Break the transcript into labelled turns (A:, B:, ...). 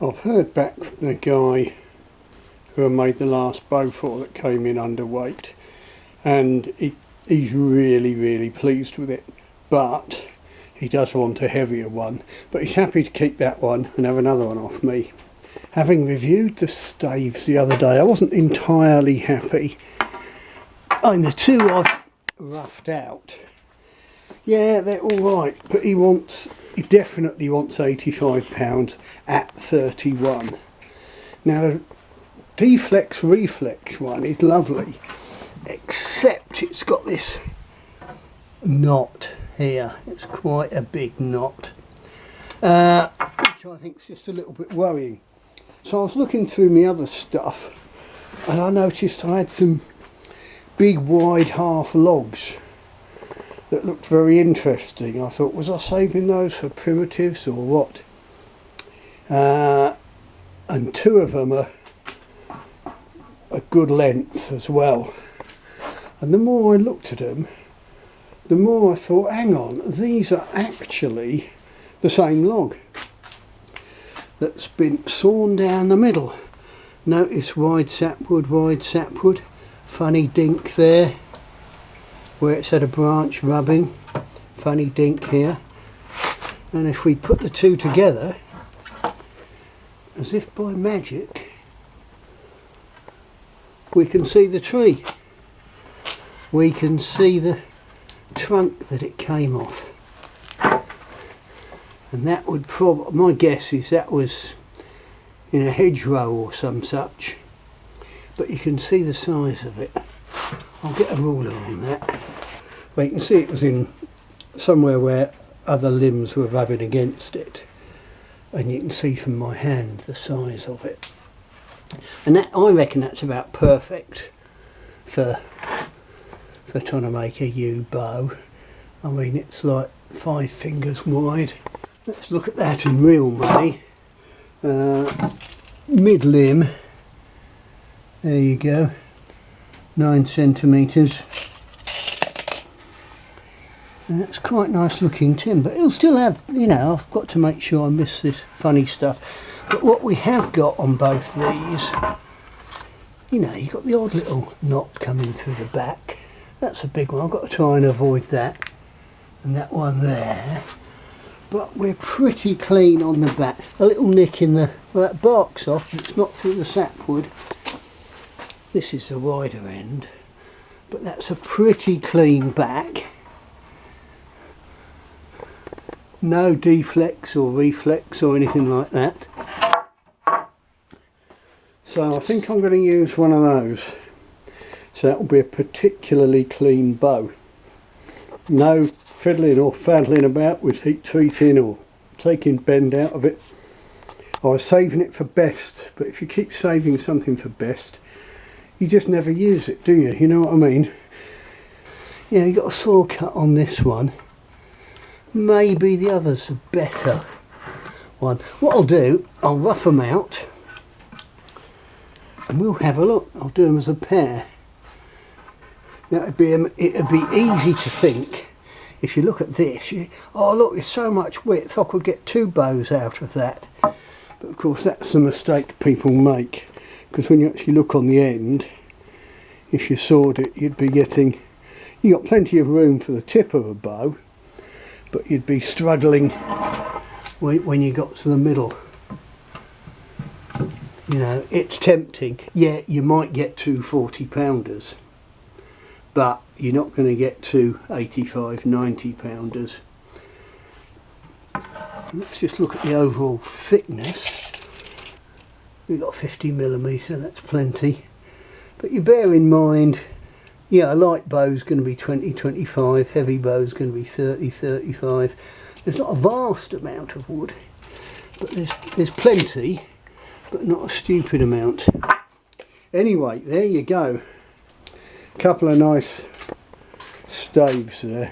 A: I've heard back from the guy who I made the last bow for that came in underweight, and he's really pleased with it, but he does want a heavier one, but he's happy to keep that one and have another one off me. Having reviewed the staves the other day, I wasn't entirely happy. And the two I've roughed out, yeah, they're alright, but he definitely wants £85 at 31. Now the Deflex Reflex one is lovely, except it's got this knot here. It's quite a big knot, which I think is just a little bit worrying. So I was looking through my other stuff and I noticed I had some big wide half logs that looked very interesting. I thought, was I saving those for primitives or what? And two of them are a good length as well. And the more I looked at them, the more I thought, hang on, these are actually the same log that's been sawn down the middle. Notice wide sapwood, funny dink there where it's had a branch rubbing, funny dink here. And if we put the two together, as if by magic, we can see the tree. We can see the trunk that it came off. And that would probably, my guess is that was in a hedgerow or some such. But you can see the size of it. I'll get a ruler on that. Well, you can see it was in somewhere where other limbs were rubbing against it. And you can see from my hand the size of it. And that, I reckon that's about perfect for trying to make a yew bow. I mean, it's like 5 fingers wide. Let's look at that in real money. Mid limb, there you go, 9 centimetres. And that's quite nice looking tin, but it'll still have, you know, I've got to make sure I miss this funny stuff. But what we have got on both these, you know, you've got the odd little knot coming through the back. That's a big one, I've got to try and avoid that. And that one there. But we're pretty clean on the back. A little nick in the, well, that bark's off, it's not through the sapwood. This is the wider end, but that's a pretty clean back. No deflex or reflex or anything like that. So I think I'm going to use one of those. So that will be a particularly clean bow. No fiddling or faddling about with heat treating or taking bend out of it. I was saving it for best, but if you keep saving something for best, you just never use it, do you? You know what I mean? Yeah, you got a saw cut on this one. Maybe the other's a better one. What I'll do, I'll rough them out and we'll have a look. I'll do them as a pair. Now it'd be easy to think, if you look at this, oh look, there's so much width, I could get 2 bows out of that. But of course that's the mistake people make, because when you actually look on the end, if you sawed it, you'd be getting, you got plenty of room for the tip of a bow, but you'd be struggling when you got to the middle. You know, it's tempting. Yeah, you might get 2 40-pounders. But you're not going to get 2 85, 90-pounders. Let's just look at the overall thickness. We've got 50mm, that's plenty. But you bear in mind, yeah, a light bow's going to be 20, 25, heavy bow's going to be 30, 35. There's not a vast amount of wood, but there's plenty, but not a stupid amount. Anyway, there you go. Couple of nice staves there.